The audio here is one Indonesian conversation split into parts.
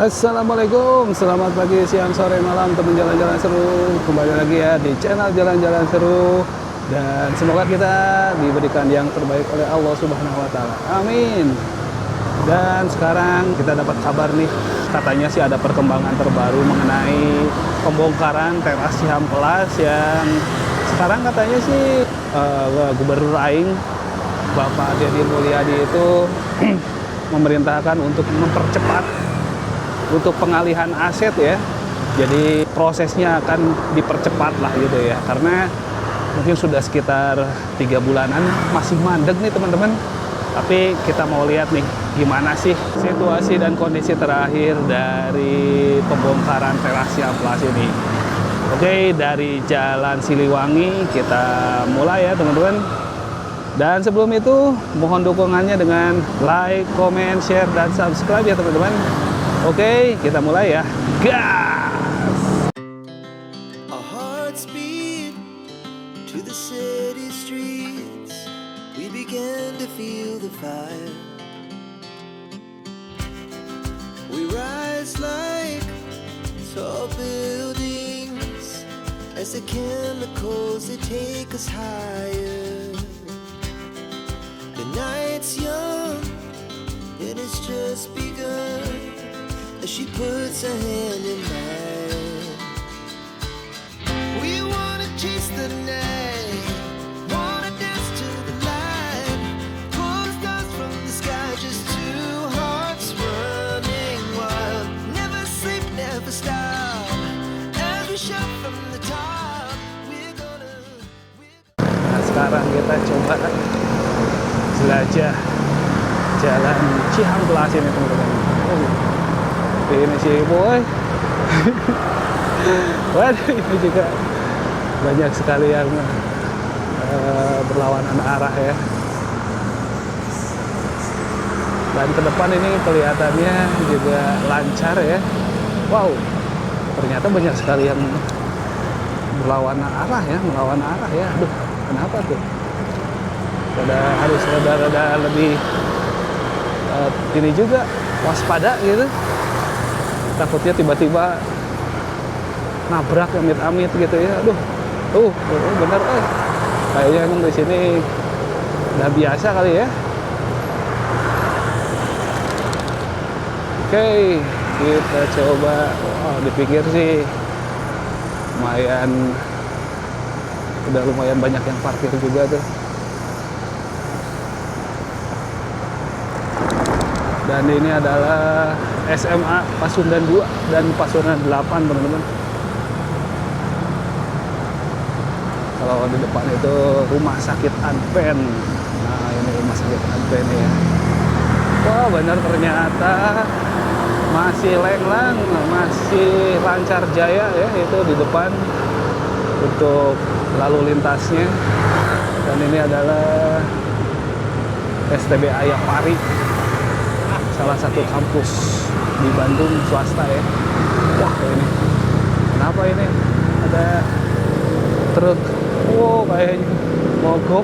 Assalamualaikum, selamat pagi, siang, sore, malam, teman jalan-jalan seru. Kembali lagi ya di channel Jalan-Jalan Seru. Dan semoga kita diberikan yang terbaik oleh Allah Subhanahu wa Ta'ala. Amin. Dan sekarang kita dapat kabar nih, katanya sih ada perkembangan terbaru mengenai pembongkaran teras Cihampelas yang sekarang katanya sih Gubernur Aing, Bapak Deddy Mulyadi itu memerintahkan untuk mempercepat untuk pengalihan aset ya. Jadi prosesnya akan dipercepat lah gitu ya, karena mungkin sudah sekitar 3 bulanan masih mandek nih teman-teman. Tapi kita mau lihat nih gimana sih situasi dan kondisi terakhir dari pembongkaran teras Cihampelas ini. Oke, dari Jalan Siliwangi kita mulai ya teman-teman. Dan sebelum itu mohon dukungannya dengan like, comment, share, dan subscribe ya teman-teman. Oke, kita mulai ya. Gas! Our hearts beat to the city streets. We began to feel the fire. We rise like tall buildings as the chemicals they take us higher. The night's young and it's just begun. As she puts her hand in mine, we wanna chase the night, wanna dance to the light, pull the stars from the sky, just two hearts running wild. Never sleep, never stop, as we shout from the top. Nah, sekarang kita coba jelajah Jalan Cihampelas ini teman-teman. Ini sih boy. Waduh, ini juga banyak sekali yang berlawanan arah ya. Dan ke depan ini kelihatannya juga lancar ya. Wow, ternyata banyak sekali yang berlawanan arah ya, melawan arah ya. Aduh, kenapa tuh? Harus rada lebih ini juga waspada gitu. Takutnya tiba-tiba nabrak amit-amit gitu ya. Aduh, bener kayaknya emang di sini udah biasa kali ya. Oke, kita coba. Dipikir sih udah lumayan banyak yang parkir juga tuh. Dan ini adalah SMA Pasundan 2 dan Pasundan 8 teman-teman. Kalau di depan itu Rumah Sakit Adven. Nah, ini Rumah Sakit Adven ya. Wah, benar ternyata masih lenglang, masih lancar jaya ya itu di depan untuk lalu lintasnya. Dan ini adalah STB Ayapari, salah satu kampus di Bandung swasta ya. Wah, ini kenapa ini ada truk? Wow, kayaknya mogok.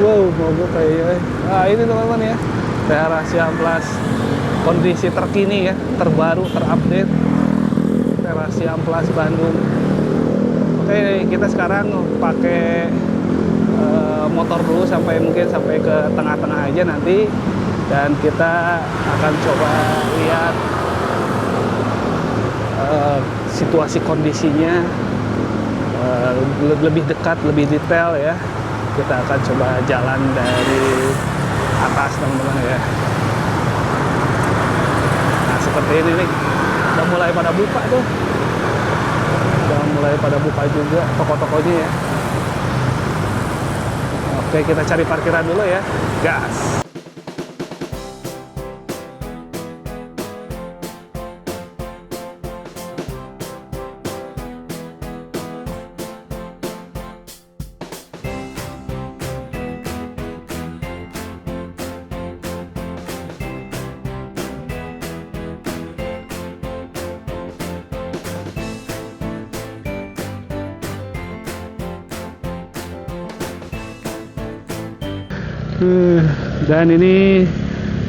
Wow, mogok kayaknya. Nah, ini teman-teman ya, teras Cihampelas, kondisi terkini ya, terbaru, terupdate teras Cihampelas Bandung. Oke, kita sekarang pakai motor dulu mungkin sampai ke tengah-tengah aja nanti. Dan kita akan coba lihat situasi kondisinya lebih dekat, lebih detail ya. Kita akan coba jalan dari atas teman-teman ya. Nah, seperti ini nih, udah mulai pada buka tuh. Udah mulai pada buka juga toko-tokonya ya. Oke, kita cari parkiran dulu ya. Gas! Dan ini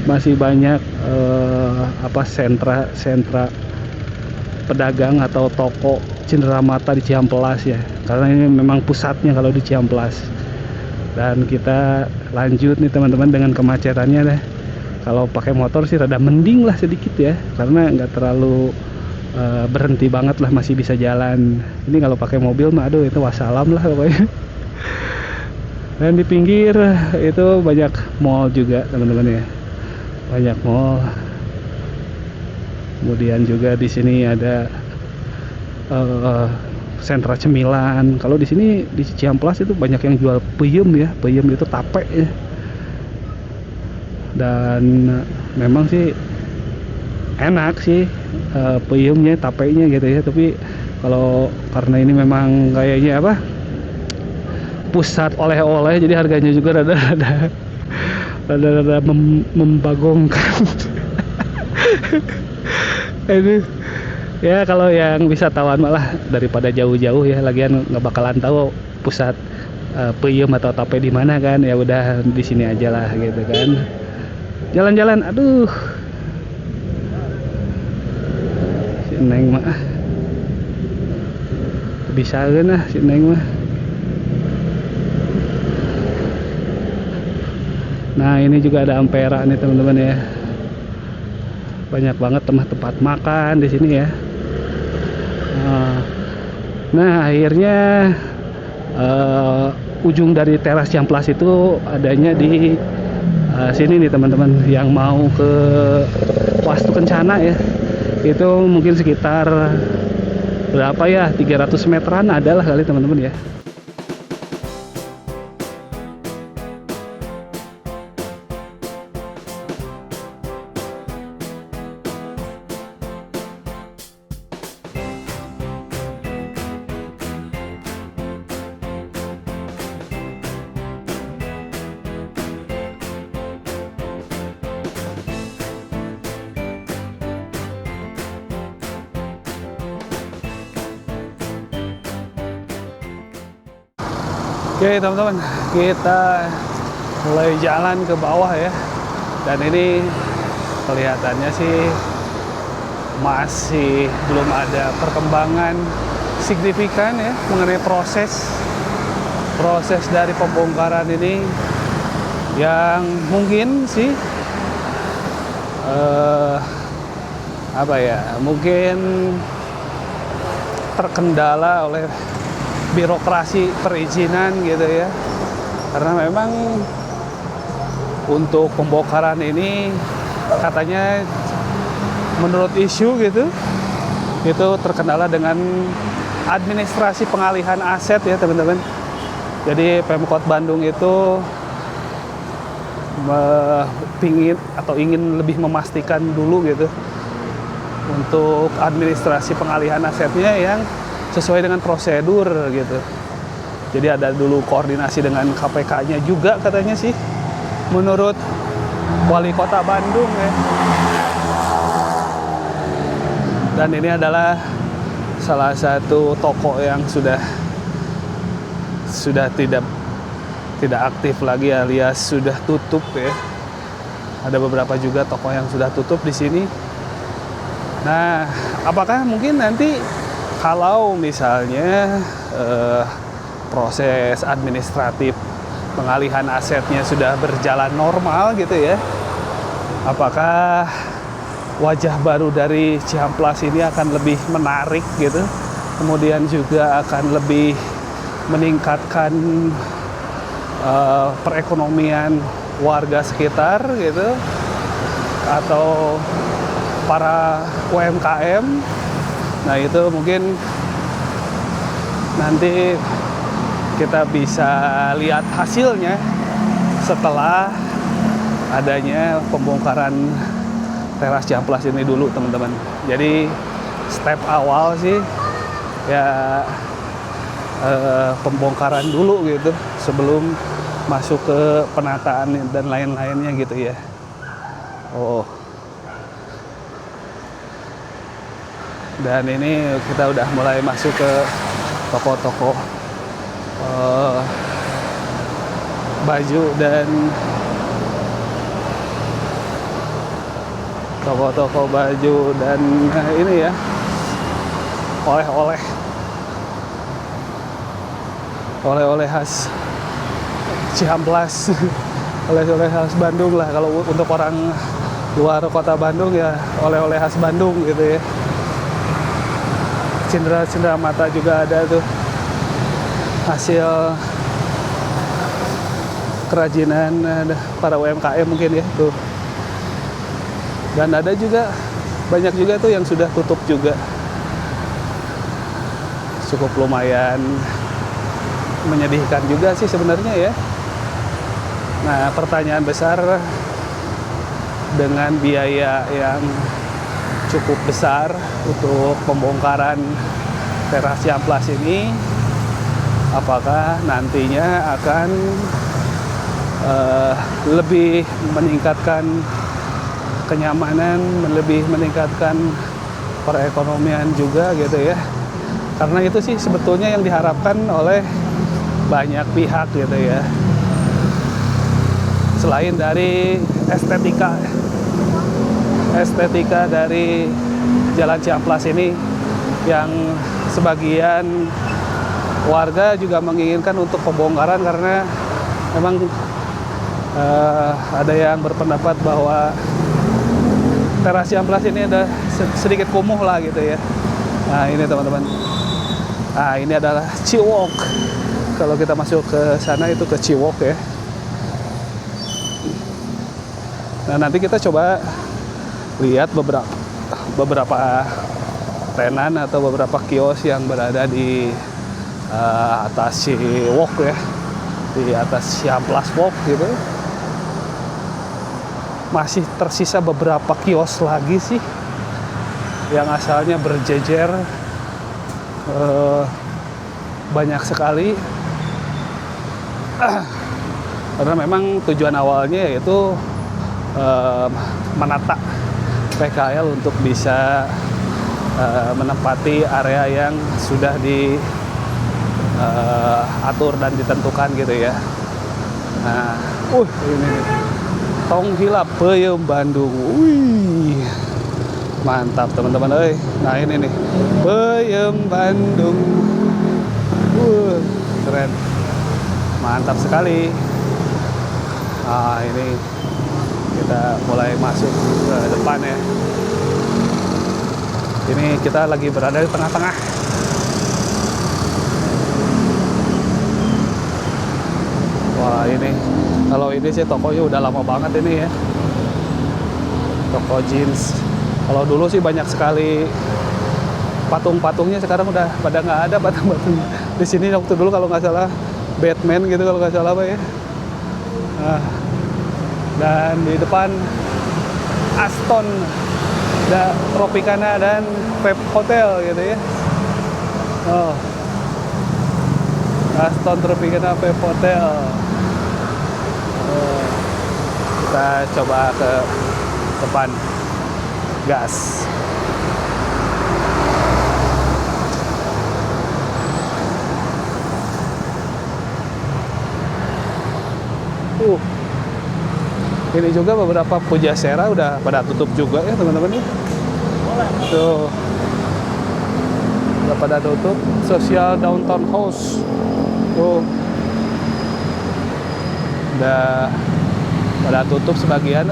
masih banyak sentra pedagang atau toko cenderamata di Ciamplas ya, karena ini memang pusatnya kalau di Ciamplas. Dan kita lanjut nih teman-teman dengan kemacetannya deh. Kalau pakai motor sih rada mending lah sedikit ya, karena nggak terlalu berhenti banget lah, masih bisa jalan. Ini kalau pakai mobil mah aduh itu wassalam lah pokoknya. Dan di pinggir itu banyak mall juga teman-teman ya, banyak mall. Kemudian juga di sini ada sentra cemilan. Kalau di sini di Ciamplas itu banyak yang jual peyem ya, peyem itu tape ya. Dan memang sih enak sih peyemnya, tapenya gitu ya. Tapi kalau karena ini memang kayaknya apa, pusat oleh-oleh, jadi harganya juga rada membagongkan. Aduh. Ya kalau yang wisatawan malah daripada jauh-jauh ya, lagian nggak bakalan tahu pusat peyem atau tape di mana kan, ya udah di sini aja lah gitu kan. Jalan-jalan, aduh. Si Neng mah bisa kan ah si Neng mah. Nah ini juga ada Ampera nih teman-teman ya. Banyak banget tempat makan di sini ya. Nah akhirnya ujung dari teras Ciamplas itu adanya di sini nih teman-teman. Yang mau ke Wastu Kencana ya, itu mungkin sekitar berapa ya, 300 meteran adalah kali teman-teman ya. Oke teman-teman, kita mulai jalan ke bawah ya. Dan ini kelihatannya sih masih belum ada perkembangan signifikan ya mengenai proses dari pembongkaran ini, yang mungkin sih mungkin terkendala oleh birokrasi perizinan gitu ya. Karena memang untuk pembongkaran ini katanya menurut isu gitu, itu terkendala dengan administrasi pengalihan aset ya teman-teman. Jadi Pemkot Bandung itu ingin lebih memastikan dulu gitu untuk administrasi pengalihan asetnya yang sesuai dengan prosedur gitu. Jadi ada dulu koordinasi dengan KPK-nya juga katanya sih, menurut Wali Kota Bandung ya. Dan ini adalah salah satu toko yang sudah tidak aktif lagi, alias sudah tutup ya. Ada beberapa juga toko yang sudah tutup di sini. Nah, apakah mungkin nanti kalau misalnya proses administratif pengalihan asetnya sudah berjalan normal gitu ya, apakah wajah baru dari Ciamplas ini akan lebih menarik gitu, kemudian juga akan lebih meningkatkan perekonomian warga sekitar gitu, atau para UMKM. Nah itu mungkin nanti kita bisa lihat hasilnya setelah adanya pembongkaran teras Ciamplas ini dulu teman-teman. Jadi step awal sih ya pembongkaran dulu gitu sebelum masuk ke penataan dan lain-lainnya gitu ya. Dan ini kita udah mulai masuk ke toko-toko baju dan toko-toko baju dan ini ya, oleh-oleh khas Ciamplas. Oleh-oleh khas Bandung lah, kalau untuk orang luar kota Bandung ya oleh-oleh khas Bandung gitu ya. Cindera mata juga ada tuh, hasil kerajinan para UMKM mungkin ya tuh. Dan ada juga banyak juga tuh yang sudah tutup juga, cukup lumayan menyedihkan juga sih sebenarnya ya. Nah, pertanyaan besar, dengan biaya yang cukup besar untuk pembongkaran teras Ciamplas ini, apakah nantinya akan lebih meningkatkan kenyamanan, lebih meningkatkan perekonomian juga gitu ya. Karena itu sih sebetulnya yang diharapkan oleh banyak pihak gitu ya. Selain dari estetika dari Jalan Ciamplas ini, yang sebagian warga juga menginginkan untuk pembongkaran karena memang ada yang berpendapat bahwa teras Ciamplas ini ada sedikit kumuh lah gitu ya. Nah ini teman-teman, nah ini adalah Ciwok. Kalau kita masuk ke sana itu ke Ciwok ya. Nah nanti kita coba lihat beberapa tenan atau beberapa kios yang berada di atas Ciwok ya, di atas Ciamplas Walk gitu. Masih tersisa beberapa kios lagi sih yang asalnya berjejer, banyak sekali. Karena memang tujuan awalnya yaitu menata PKL untuk bisa menempati area yang sudah diatur dan ditentukan gitu ya. Nah, ini nih, Tong Hilap Peuyeum Bandung. Wih, mantap teman-teman. Nah ini nih, Peuyeum Bandung. Keren, mantap sekali. Nah ini kita mulai masuk ke depan ya. Ini kita lagi berada di tengah-tengah. Wah ini, kalau ini sih tokonya udah lama banget ini ya. Toko jeans. Kalau dulu sih banyak sekali patung-patungnya, sekarang udah pada nggak ada patung-patung. Di sini waktu dulu kalau nggak salah Batman gitu kalau nggak salah Pak ya. Nah, dan di depan Aston, Tropicana dan Pep Hotel gitu ya. Oh, Aston, Tropicana, Pep Hotel. Oh, kita coba ke depan, gas. Ini juga beberapa Pujasera udah pada tutup juga ya teman-teman ya. Tuh, udah pada tutup. Social Downtown House tuh udah pada tutup sebagian.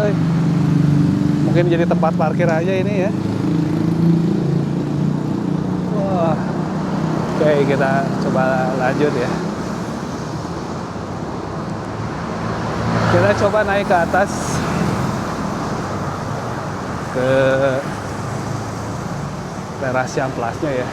Mungkin jadi tempat parkir aja ini ya. Wah, oke, kita coba lanjut ya. Kita coba naik ke atas ke teras Ciamplasnya ya.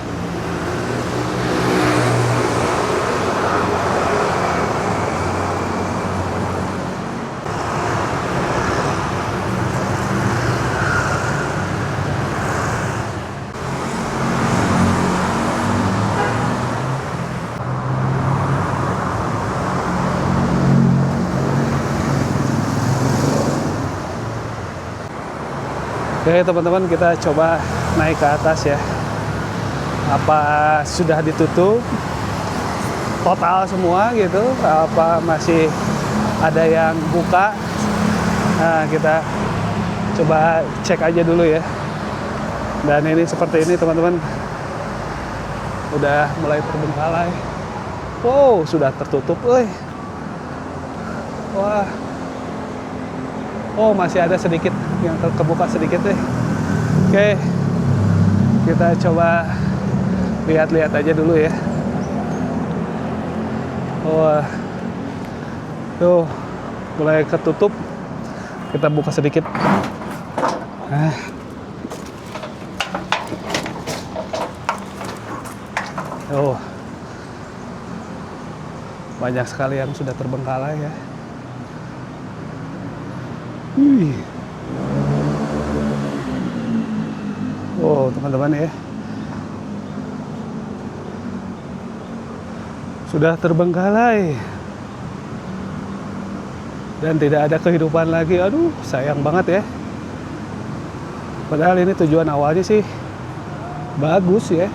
Oke teman-teman, kita coba naik ke atas ya. Apa sudah ditutup total semua gitu? Apa masih ada yang buka? Nah, kita coba cek aja dulu ya. Dan ini seperti ini teman-teman, udah mulai terbengkalai. Wow, sudah tertutup, wah. Oh, masih ada sedikit yang terkebuka sedikit deh. Oke, kita coba lihat-lihat aja dulu ya. Wah, tuh mulai ketutup. Kita buka sedikit. Oh, banyak sekali yang sudah terbengkalai ya. Oh, teman-teman ya, sudah terbengkalai dan tidak ada kehidupan lagi. Aduh, sayang banget ya. Padahal ini tujuan awalnya sih bagus ya.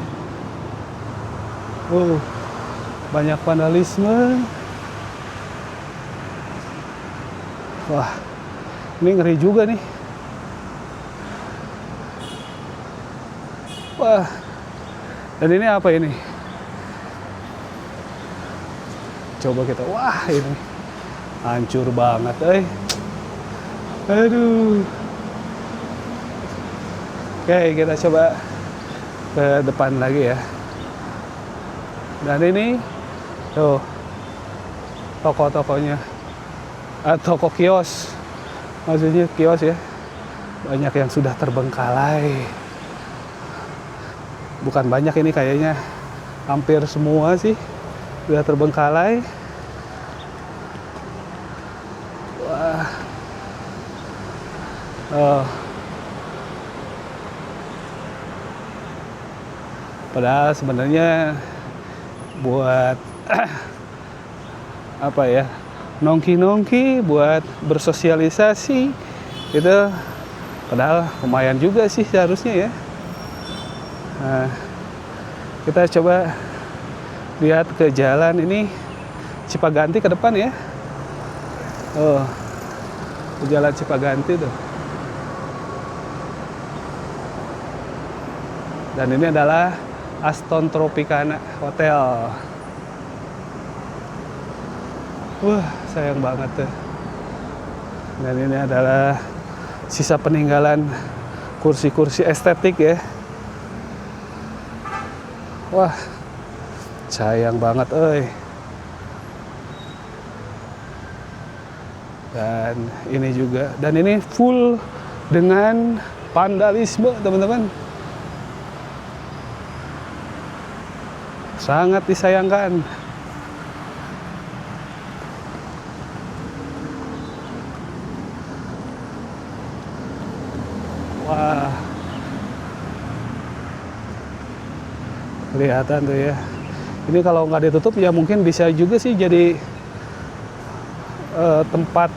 Oh, banyak vandalisme. Wah, ini ngeri juga nih. Wah, dan ini apa ini? Coba kita, wah ini hancur banget, aduh. Oke, kita coba ke depan lagi ya. Dan ini, tuh, toko-tokonya, toko kios, maksudnya kios ya, banyak yang sudah terbengkalai. Bukan banyak ini, kayaknya hampir semua sih sudah terbengkalai. Wah. Oh. Padahal sebenarnya buat apa ya, nongki-nongki, buat bersosialisasi itu, padahal lumayan juga sih seharusnya ya. Nah, kita coba lihat ke jalan ini Cipaganti ke depan ya. Oh, ke jalan Cipaganti tuh. Dan ini adalah Aston Tropicana Hotel. Wah, sayang banget tuh. Dan ini adalah sisa peninggalan kursi-kursi estetik ya. Wah, sayang banget, Dan ini juga, dan ini full dengan vandalisme, teman-teman. Sangat disayangkan. Wah, kelihatan tuh ya. Ini kalau nggak ditutup ya mungkin bisa juga sih jadi tempat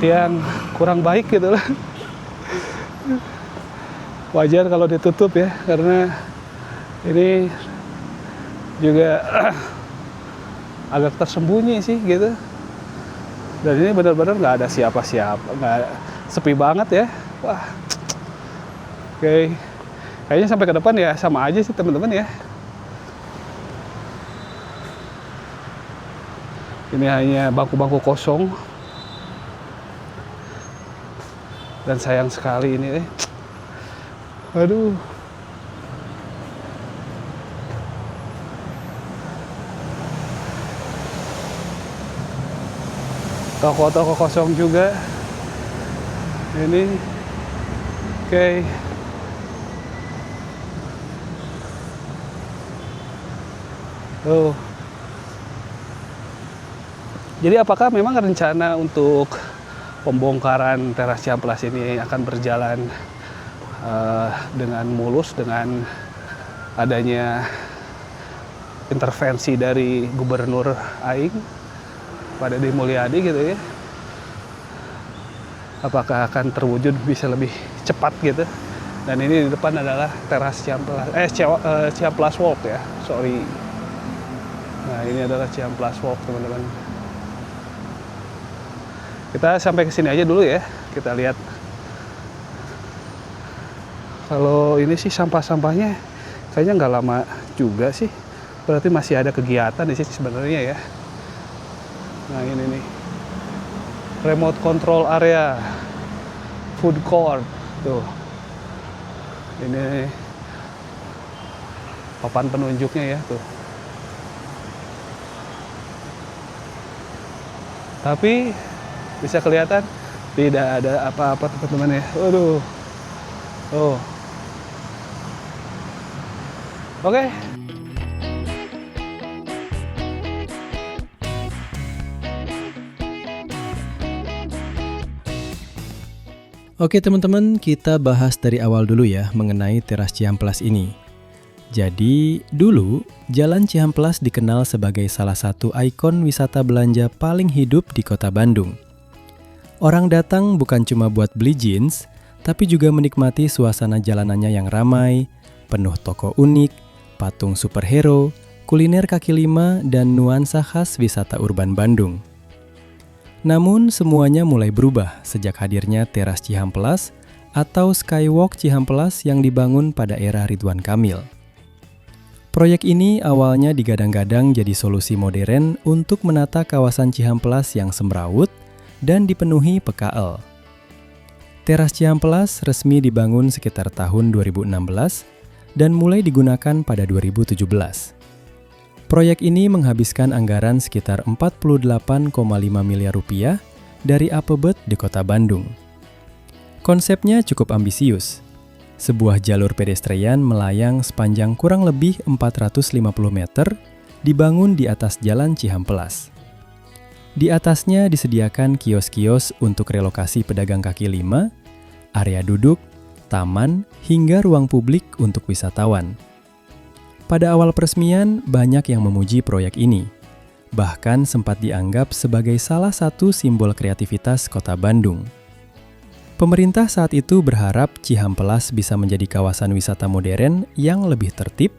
yang kurang baik gitu lah. Wajar kalau ditutup ya, karena ini juga agak tersembunyi sih gitu. Dan ini benar-benar nggak ada siapa-siapa, nggak, sepi banget ya. Wah, oke. Kayaknya sampai ke depan ya sama aja sih teman-teman ya. Ini hanya bangku-bangku kosong. Dan sayang sekali ini. Aduh. Toko-toko kosong juga. Ini. Oke. Oh. Jadi apakah memang rencana untuk pembongkaran teras Cihamplas ini akan berjalan dengan mulus dengan adanya intervensi dari Gubernur Aing, Pak Deddy Mulyadi gitu ya? Apakah akan terwujud bisa lebih cepat gitu? Dan ini di depan adalah teras Cihamplas, Cihamplas Walk ya, sorry. Nah, ini adalah Cihamplas Walk, teman-teman. Kita sampai ke sini aja dulu ya. Kita lihat. Kalau ini sih sampah-sampahnya kayaknya nggak lama juga sih. Berarti masih ada kegiatan di sini sebenarnya ya. Nah ini nih. Remote control area. Food court. Tuh. Ini papan penunjuknya ya tuh. Tapi bisa kelihatan tidak ada apa-apa teman-teman ya. Waduh. Oh. Oke. Oke teman-teman, kita bahas dari awal dulu ya mengenai teras Cihamplas ini. Jadi, dulu Jalan Cihamplas dikenal sebagai salah satu ikon wisata belanja paling hidup di kota Bandung. Orang datang bukan cuma buat beli jeans, tapi juga menikmati suasana jalanannya yang ramai, penuh toko unik, patung superhero, kuliner kaki lima, dan nuansa khas wisata urban Bandung. Namun semuanya mulai berubah sejak hadirnya teras Cihamplas atau Skywalk Cihamplas yang dibangun pada era Ridwan Kamil. Proyek ini awalnya digadang-gadang jadi solusi modern untuk menata kawasan Cihamplas yang semrawut dan dipenuhi PKL. Teras Cihamplas resmi dibangun sekitar tahun 2016 dan mulai digunakan pada 2017. Proyek ini menghabiskan anggaran sekitar 48,5 miliar rupiah dari APBD di Kota Bandung. Konsepnya cukup ambisius. Sebuah jalur pedestrian melayang sepanjang kurang lebih 450 meter dibangun di atas Jalan Cihamplas. Di atasnya disediakan kios-kios untuk relokasi pedagang kaki lima, area duduk, taman, hingga ruang publik untuk wisatawan. Pada awal peresmian, banyak yang memuji proyek ini. Bahkan sempat dianggap sebagai salah satu simbol kreativitas Kota Bandung. Pemerintah saat itu berharap Cihamplas bisa menjadi kawasan wisata modern yang lebih tertib,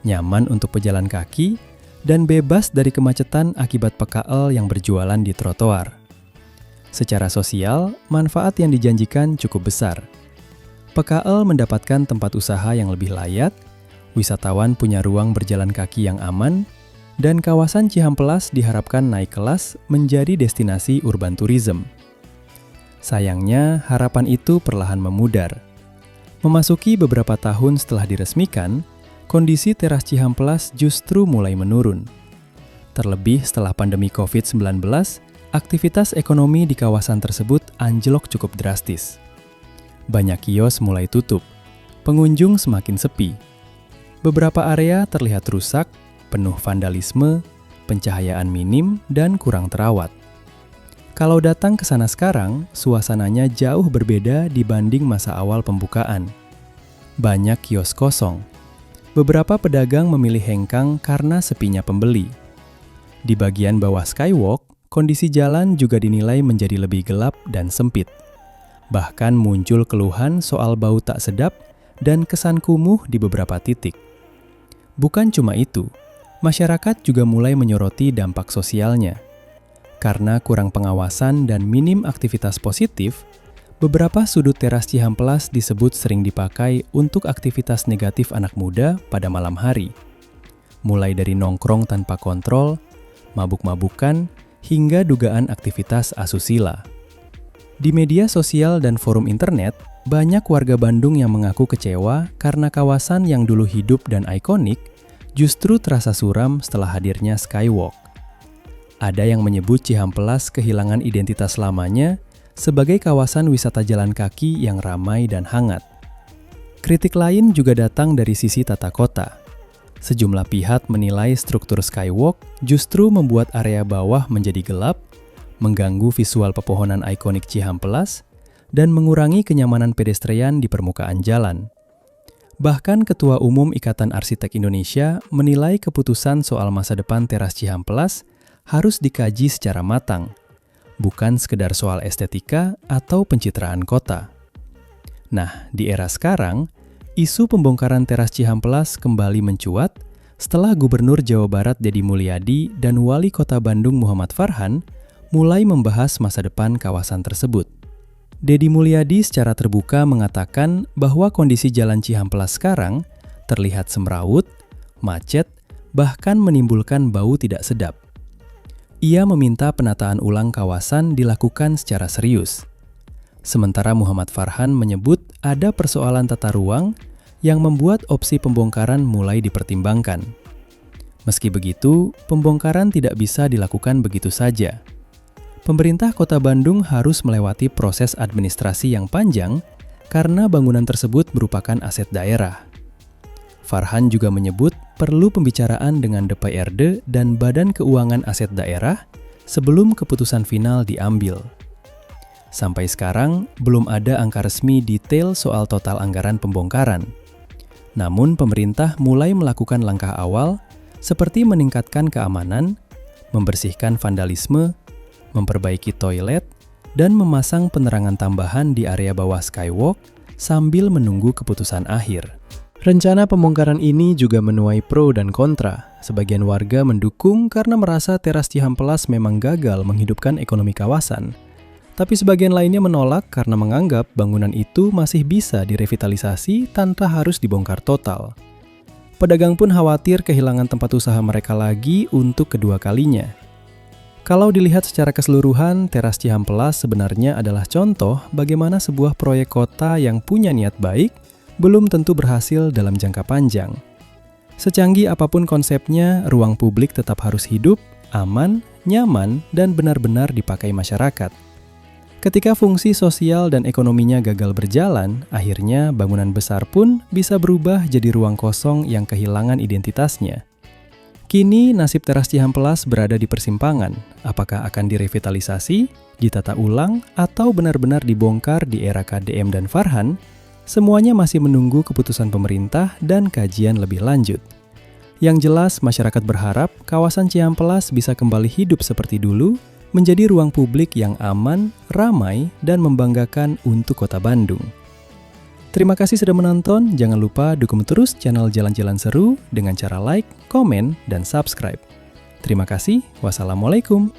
nyaman untuk pejalan kaki, dan bebas dari kemacetan akibat PKL yang berjualan di trotoar. Secara sosial, manfaat yang dijanjikan cukup besar. PKL mendapatkan tempat usaha yang lebih layak, wisatawan punya ruang berjalan kaki yang aman, dan kawasan Cihamplas diharapkan naik kelas menjadi destinasi urban tourism. Sayangnya, harapan itu perlahan memudar. Memasuki beberapa tahun setelah diresmikan, kondisi teras Cihamplas justru mulai menurun. Terlebih setelah pandemi COVID-19, aktivitas ekonomi di kawasan tersebut anjlok cukup drastis. Banyak kios mulai tutup, pengunjung semakin sepi. Beberapa area terlihat rusak, penuh vandalisme, pencahayaan minim, dan kurang terawat. Kalau datang ke sana sekarang, suasananya jauh berbeda dibanding masa awal pembukaan. Banyak kios kosong. Beberapa pedagang memilih hengkang karena sepinya pembeli. Di bagian bawah Skywalk, kondisi jalan juga dinilai menjadi lebih gelap dan sempit. Bahkan muncul keluhan soal bau tak sedap dan kesan kumuh di beberapa titik. Bukan cuma itu, masyarakat juga mulai menyoroti dampak sosialnya. Karena kurang pengawasan dan minim aktivitas positif, beberapa sudut teras Cihamplas disebut sering dipakai untuk aktivitas negatif anak muda pada malam hari. Mulai dari nongkrong tanpa kontrol, mabuk-mabukan, hingga dugaan aktivitas asusila. Di media sosial dan forum internet, banyak warga Bandung yang mengaku kecewa karena kawasan yang dulu hidup dan ikonik justru terasa suram setelah hadirnya Skywalk. Ada yang menyebut Cihamplas kehilangan identitas lamanya sebagai kawasan wisata jalan kaki yang ramai dan hangat. Kritik lain juga datang dari sisi tata kota. Sejumlah pihak menilai struktur Skywalk justru membuat area bawah menjadi gelap, mengganggu visual pepohonan ikonik Cihamplas, dan mengurangi kenyamanan pedestrian di permukaan jalan. Bahkan Ketua Umum Ikatan Arsitek Indonesia menilai keputusan soal masa depan teras Cihamplas harus dikaji secara matang, bukan sekedar soal estetika atau pencitraan kota. Nah, di era sekarang, isu pembongkaran teras Cihamplas kembali mencuat setelah Gubernur Jawa Barat Deddy Mulyadi dan Wali Kota Bandung Muhammad Farhan mulai membahas masa depan kawasan tersebut. Deddy Mulyadi secara terbuka mengatakan bahwa kondisi Jalan Cihamplas sekarang terlihat semrawut, macet, bahkan menimbulkan bau tidak sedap. Ia meminta penataan ulang kawasan dilakukan secara serius. Sementara Muhammad Farhan menyebut ada persoalan tata ruang yang membuat opsi pembongkaran mulai dipertimbangkan. Meski begitu, pembongkaran tidak bisa dilakukan begitu saja. Pemerintah Kota Bandung harus melewati proses administrasi yang panjang karena bangunan tersebut merupakan aset daerah. Farhan juga menyebut perlu pembicaraan dengan DPRD dan Badan Keuangan Aset Daerah sebelum keputusan final diambil. Sampai sekarang, belum ada angka resmi detail soal total anggaran pembongkaran. Namun, pemerintah mulai melakukan langkah awal seperti meningkatkan keamanan, membersihkan vandalisme, memperbaiki toilet, dan memasang penerangan tambahan di area bawah skywalk sambil menunggu keputusan akhir. Rencana pembongkaran ini juga menuai pro dan kontra. Sebagian warga mendukung karena merasa teras Cihamplas memang gagal menghidupkan ekonomi kawasan. Tapi sebagian lainnya menolak karena menganggap bangunan itu masih bisa direvitalisasi tanpa harus dibongkar total. Pedagang pun khawatir kehilangan tempat usaha mereka lagi untuk kedua kalinya. Kalau dilihat secara keseluruhan, teras Cihamplas sebenarnya adalah contoh bagaimana sebuah proyek kota yang punya niat baik belum tentu berhasil dalam jangka panjang. Secanggih apapun konsepnya, ruang publik tetap harus hidup, aman, nyaman, dan benar-benar dipakai masyarakat. Ketika fungsi sosial dan ekonominya gagal berjalan, akhirnya bangunan besar pun bisa berubah jadi ruang kosong yang kehilangan identitasnya. Kini nasib teras Cihamplas berada di persimpangan. Apakah akan direvitalisasi, ditata ulang, atau benar-benar dibongkar di era KDM dan Farhan? Semuanya masih menunggu keputusan pemerintah dan kajian lebih lanjut. Yang jelas, masyarakat berharap kawasan Cihamplas bisa kembali hidup seperti dulu, menjadi ruang publik yang aman, ramai, dan membanggakan untuk Kota Bandung. Terima kasih sudah menonton, jangan lupa dukung terus channel Jalan-Jalan Seru dengan cara like, komen, dan subscribe. Terima kasih, wassalamualaikum.